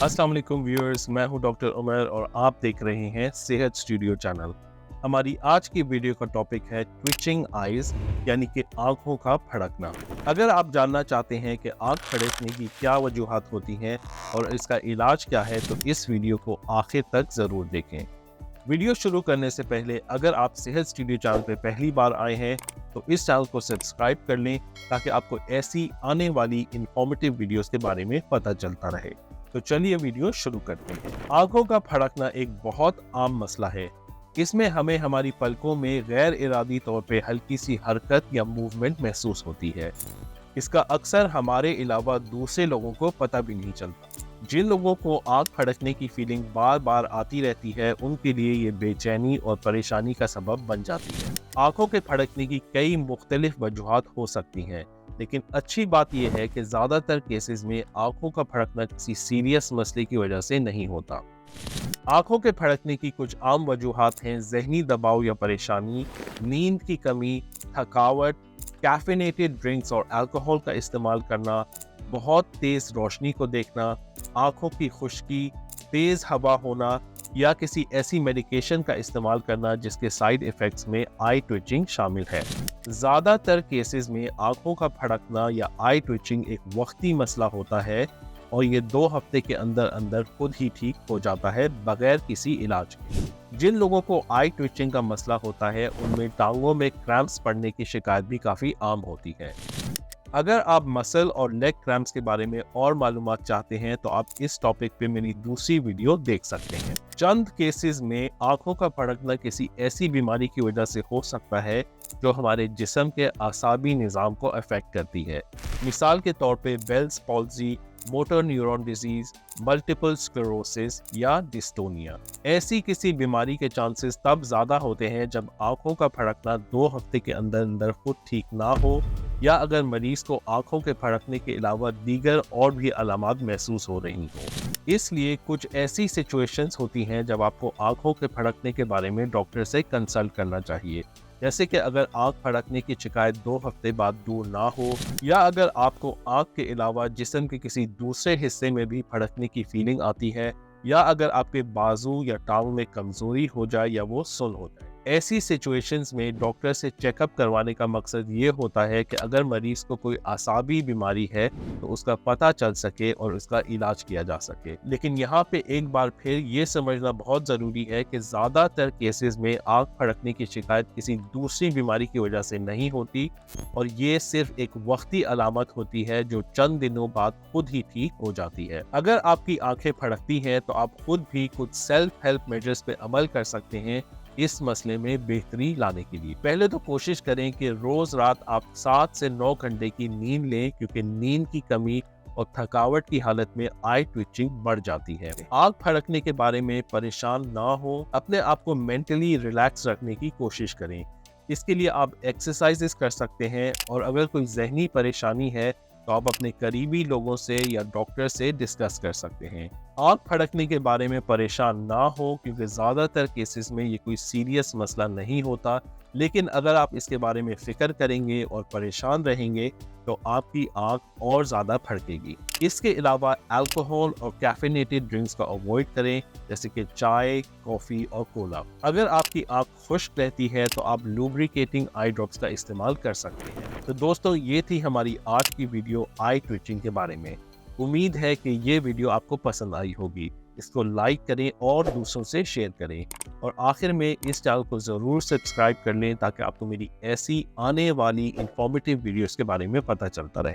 अस्सलाम वालेकुम व्यूअर्स, मैं हूं डॉक्टर उमर और आप देख रहे हैं सेहत स्टूडियो चैनल। हमारी आज की वीडियो का टॉपिक है ट्विचिंग आइज यानी कि आंखों का फड़कना। अगर आप जानना चाहते हैं कि आंख फड़कने की क्या वजूहात होती हैं और इसका इलाज क्या है तो इस वीडियो को आखिर तक ज़रूर देखें। वीडियो शुरू करने से पहले अगर आप सेहत स्टूडियो चैनल पर पहली बार आए हैं तो इस चैनल को सब्सक्राइब कर लें ताकि आपको ऐसी आने वाली इंफॉर्मेटिव वीडियोस के बारे में पता चलता रहे। तो चलिए वीडियो शुरू करते हैं। आंखों का फड़कना एक बहुत आम मसला है। इसमें हमें हमारी पलकों में गैर इरादी तौर पे हल्की सी हरकत या मूवमेंट महसूस होती है। इसका अक्सर हमारे अलावा दूसरे लोगों को पता भी नहीं चलता। जिन लोगों को आंख फड़कने की फीलिंग बार बार आती रहती है उनके लिए ये बेचैनी और परेशानी का सबब बन जाती है। आंखों के फड़कने की कई मुख्तलिफ वजूहात हो सकती हैं, लेकिन अच्छी बात यह है कि ज़्यादातर केसेस में आंखों का फड़कना किसी सीरियस मसले की वजह से नहीं होता। आंखों के फड़कने की कुछ आम वजूहात हैं जहनी दबाव या परेशानी, नींद की कमी, थकावट, कैफिनेटेड ड्रिंक्स और अल्कोहल का इस्तेमाल करना, बहुत तेज़ रोशनी को देखना, आंखों की खुश्की, तेज़ हवा होना या किसी ऐसी मेडिकेशन का इस्तेमाल करना जिसके साइड इफ़ेक्ट्स में आई ट्विचिंग शामिल है। ज़्यादातर केसेस में आंखों का फड़कना या आई ट्विचिंग एक वक्ती मसला होता है और ये 2 हफ्ते के अंदर अंदर खुद ही ठीक हो जाता है बगैर किसी इलाज के। जिन लोगों को आई ट्विचिंग का मसला होता है उनमें टांगों में क्रैम्प्स पड़ने की शिकायत भी काफ़ी आम होती है। अगर आप मसल और लेग क्रैम्प्स के बारे में और मालूमात चाहते हैं तो आप इस टॉपिक पे मेरी दूसरी वीडियो देख सकते हैं। चंद केसेस में आंखों का फड़कना किसी ऐसी बीमारी की वजह से हो सकता है जो हमारे जिस्म के आसाबी निज़ाम को अफेक्ट करती है। मिसाल के तौर पे Bell's palsy, motor neuron disease, multiple sclerosis या डिस्टोनिया। ऐसी किसी बीमारी के चांसेस तब ज़्यादा होते हैं जब आंखों का फड़कना 2 हफ्ते के अंदर अंदर खुद ठीक ना हो या अगर मरीज को आंखों के फड़कने के अलावा दीगर और भी अलामात महसूस हो रही हो। इसलिए कुछ ऐसी सिचुएशंस होती हैं जब आपको आंखों के फड़कने के बारे में डॉक्टर से कंसल्ट करना चाहिए, जैसे कि अगर आंख फड़कने की शिकायत 2 हफ्ते बाद दूर ना हो या अगर आपको आंख के अलावा जिस्म के किसी दूसरे हिस्से में भी फड़कने की फीलिंग आती है या अगर आपके बाजू या टांग में कमजोरी हो जाए या वो सुन्न हो जाए। ऐसी सिचुएशंस में डॉक्टर से चेकअप करवाने का मकसद ये होता है कि अगर मरीज को कोई आसाबी बीमारी है तो उसका पता चल सके और उसका इलाज किया जा सके। लेकिन यहाँ पे एक बार फिर ये समझना बहुत ज़रूरी है कि ज़्यादातर केसेस में आंख फड़कने की शिकायत किसी दूसरी बीमारी की वजह से नहीं होती और ये सिर्फ एक वक्ती अलामत होती है जो चंद दिनों बाद खुद ही ठीक हो जाती है। अगर आपकी आंखें फड़कती हैं तो आप खुद भी कुछ सेल्फ हेल्प मेजर्स पे अमल कर सकते हैं इस मसले में बेहतरी लाने के लिए। पहले तो कोशिश करें कि रोज रात आप 7 से 9 घंटे की नींद लें, क्योंकि नींद की कमी और थकावट की हालत में आई ट्विचिंग बढ़ जाती है। आंख फड़कने के बारे में परेशान ना हो, अपने आप को मेंटली रिलैक्स रखने की कोशिश करें। इसके लिए आप एक्सरसाइजेस कर सकते हैं और अगर कोई जहनी परेशानी है तो आप अपने करीबी लोगों से या डॉक्टर से डिस्कस कर सकते हैं। आंख फड़कने के बारे में परेशान ना हो, क्योंकि ज़्यादातर केसेस में ये कोई सीरियस मसला नहीं होता, लेकिन अगर आप इसके बारे में फ़िक्र करेंगे और परेशान रहेंगे तो आपकी आंख और ज़्यादा फड़केगी। इसके अलावा अल्कोहल और कैफिनेटेड ड्रिंक्स का अवॉइड करें, जैसे कि चाय, कॉफ़ी और कोला। अगर आपकी आंख खुश्क रहती है तो आप लुब्रिकेटिंग आई ड्रॉप्स का इस्तेमाल कर सकते हैं। तो दोस्तों, ये थी हमारी आज की वीडियो आई ट्विचिंग के बारे में। उम्मीद है कि ये वीडियो आपको पसंद आई होगी। इसको लाइक करें और दूसरों से शेयर करें और आखिर में इस चैनल को ज़रूर सब्सक्राइब कर लें ताकि आपको मेरी ऐसी आने वाली इंफॉर्मेटिव वीडियोस के बारे में पता चलता रहे।